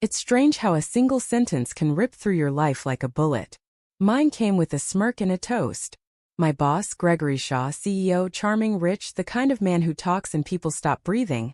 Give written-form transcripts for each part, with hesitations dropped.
It's strange how a single sentence can rip through your life like a bullet. Mine came with a smirk and a toast. My boss, Gregory Shaw, CEO, charming, rich, the kind of man who talks and people stop breathing,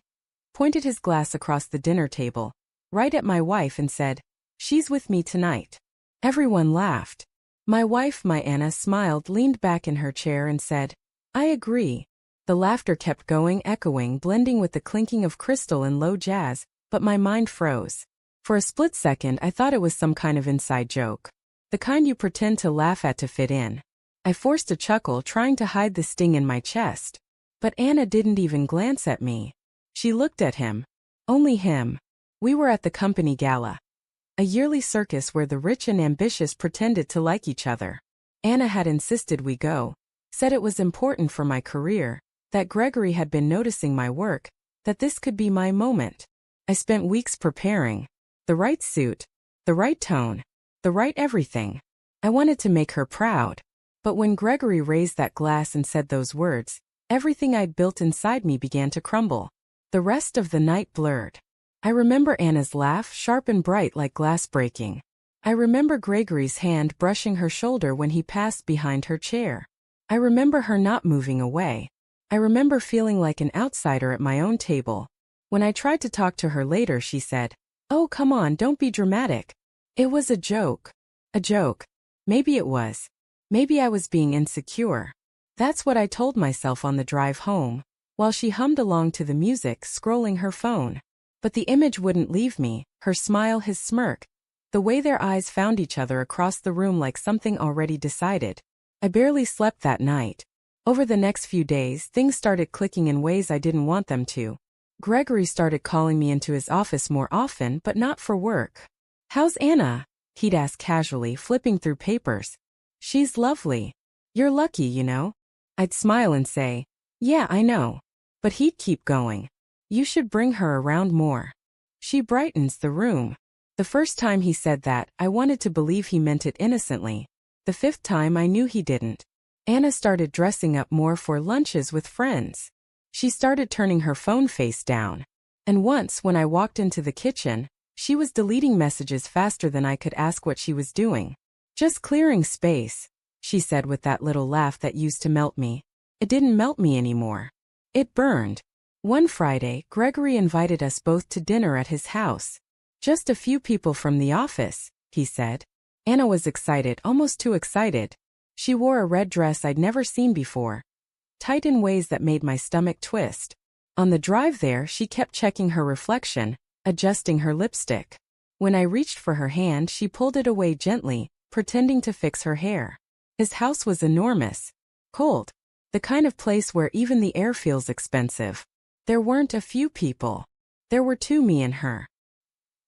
pointed his glass across the dinner table, right at my wife and said, "She's with me tonight." Everyone laughed. My wife, my Anna, smiled, leaned back in her chair and said, "I agree." The laughter kept going, echoing, blending with the clinking of crystal and low jazz, but my mind froze. For a split second I thought it was some kind of inside joke. The kind you pretend to laugh at to fit in. I forced a chuckle, trying to hide the sting in my chest. But Anna didn't even glance at me. She looked at him. Only him. We were at the company gala. A yearly circus where the rich and ambitious pretended to like each other. Anna had insisted we go. Said it was important for my career, that Gregory had been noticing my work, that this could be my moment. I spent weeks preparing. The right suit, the right tone, the right everything. I wanted to make her proud. But when Gregory raised that glass and said those words, everything I'd built inside me began to crumble. The rest of the night blurred. I remember Anna's laugh, sharp and bright like glass breaking. I remember Gregory's hand brushing her shoulder when he passed behind her chair. I remember her not moving away. I remember feeling like an outsider at my own table. When I tried to talk to her later, she said, "Oh, come on, don't be dramatic. It was a joke." A joke. Maybe it was. Maybe I was being insecure. That's what I told myself on the drive home, while she hummed along to the music, scrolling her phone. But the image wouldn't leave me, her smile, his smirk, the way their eyes found each other across the room like something already decided. I barely slept that night. Over the next few days, things started clicking in ways I didn't want them to. Gregory started calling me into his office more often, but not for work. "How's Anna?" he'd ask casually, flipping through papers. "She's lovely. You're lucky, you know." I'd smile and say, "Yeah, I know." But he'd keep going. "You should bring her around more. She brightens the room." The first time he said that, I wanted to believe he meant it innocently. The fifth time I knew he didn't. Anna started dressing up more for lunches with friends. She started turning her phone face down. And once, when I walked into the kitchen, she was deleting messages faster than I could ask what she was doing. "Just clearing space," she said with that little laugh that used to melt me. It didn't melt me anymore. It burned. One Friday, Gregory invited us both to dinner at his house. "Just a few people from the office," he said. Anna was excited, almost too excited. She wore a red dress I'd never seen before, tight in ways that made my stomach twist. On the drive there, she kept checking her reflection, adjusting her lipstick. When I reached for her hand, she pulled it away gently, pretending to fix her hair. His house was enormous. Cold. The kind of place where even the air feels expensive. There weren't a few people. There were two, me and her.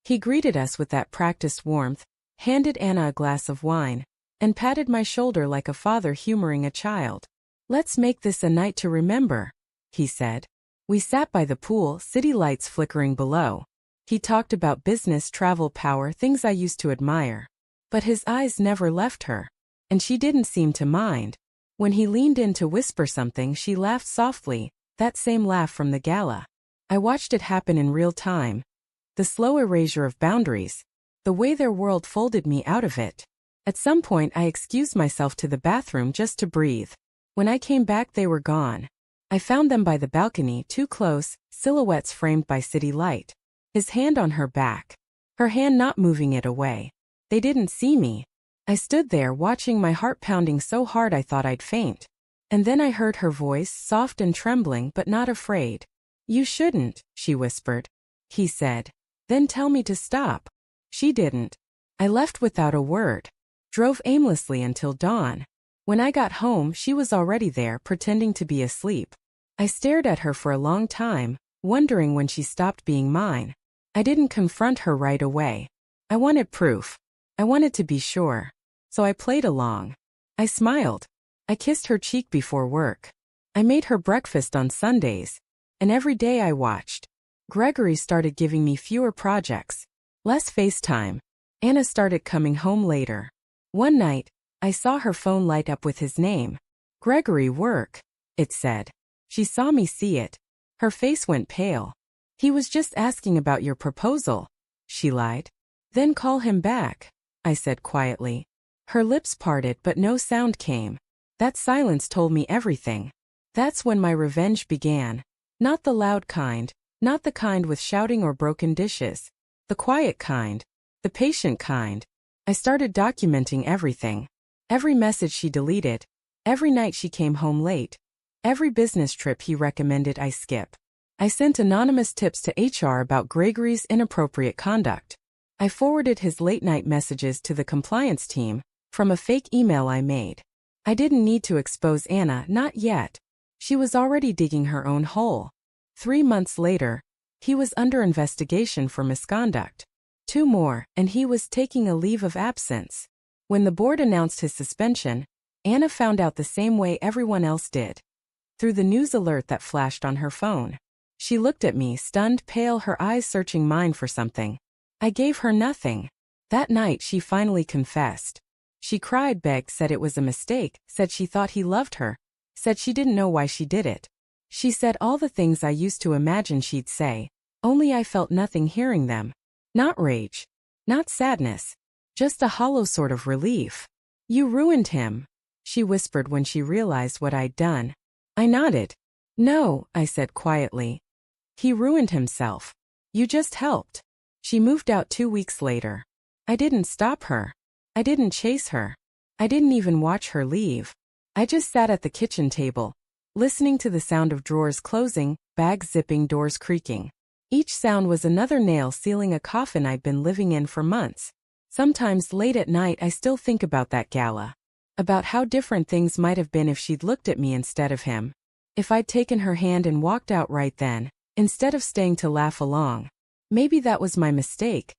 He greeted us with that practiced warmth, handed Anna a glass of wine, and patted my shoulder like a father humoring a child. "Let's make this a night to remember," he said. We sat by the pool, city lights flickering below. He talked about business, travel, power, things I used to admire. But his eyes never left her. And she didn't seem to mind. When he leaned in to whisper something, she laughed softly, that same laugh from the gala. I watched it happen in real time. The slow erasure of boundaries. The way their world folded me out of it. At some point I excused myself to the bathroom just to breathe. When I came back they were gone. I found them by the balcony, too close, silhouettes framed by city light. His hand on her back. Her hand not moving it away. They didn't see me. I stood there watching, my heart pounding so hard I thought I'd faint. And then I heard her voice, soft and trembling but not afraid. "You shouldn't," she whispered. He said, "Then tell me to stop." She didn't. I left without a word. Drove aimlessly until dawn. When I got home, she was already there, pretending to be asleep. I stared at her for a long time, wondering when she stopped being mine. I didn't confront her right away. I wanted proof. I wanted to be sure. So I played along. I smiled. I kissed her cheek before work. I made her breakfast on Sundays. And every day I watched. Gregory started giving me fewer projects. Less FaceTime. Anna started coming home later. One night, I saw her phone light up with his name. "Gregory, work," it said. She saw me see it. Her face went pale. "He was just asking about your proposal," she lied. Then call him back, I said quietly. Her lips parted but no sound came. That silence told me everything. That's when my revenge began. Not the loud kind, not the kind with shouting or broken dishes. The quiet kind. The patient kind. I started documenting everything. Every message she deleted. Every night she came home late. Every business trip he recommended I skip. I sent anonymous tips to HR about Gregory's inappropriate conduct. I forwarded his late-night messages to the compliance team from a fake email I made. I didn't need to expose Anna, not yet. She was already digging her own hole. 3 months later, he was under investigation for misconduct. 2 more, and he was taking a leave of absence. When the board announced his suspension, Anna found out the same way everyone else did. Through the news alert that flashed on her phone. She looked at me, stunned, pale, her eyes searching mine for something. I gave her nothing. That night she finally confessed. She cried, begged, said it was a mistake, said she thought he loved her, said she didn't know why she did it. She said all the things I used to imagine she'd say, only I felt nothing hearing them. Not rage. Not sadness. Just a hollow sort of relief. You ruined him, she whispered when she realized what I'd done. I nodded. No, I said quietly. He ruined himself. You just helped. She moved out 2 weeks later. I didn't stop her. I didn't chase her. I didn't even watch her leave. I just sat at the kitchen table, listening to the sound of drawers closing, bags zipping, doors creaking. Each sound was another nail sealing a coffin I'd been living in for months. Sometimes late at night I still think about that gala. About how different things might have been if she'd looked at me instead of him. If I'd taken her hand and walked out right then, instead of staying to laugh along. Maybe that was my mistake.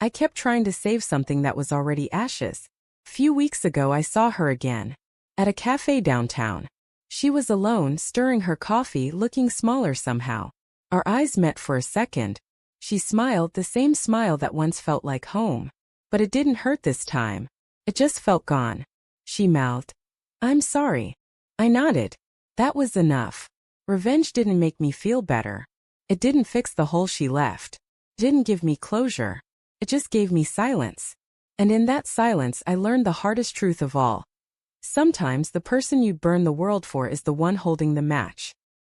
I kept trying to save something that was already ashes. Few weeks ago I saw her again. At a cafe downtown. She was alone, stirring her coffee, looking smaller somehow. Our eyes met for a second. She smiled, the same smile that once felt like home. But it didn't hurt this time. It just felt gone. She mouthed, "I'm sorry." I nodded. That was enough. Revenge didn't make me feel better. It didn't fix the hole she left. It didn't give me closure. It just gave me silence. And in that silence I learned the hardest truth of all. Sometimes the person you'd burn the world for is the one holding the match.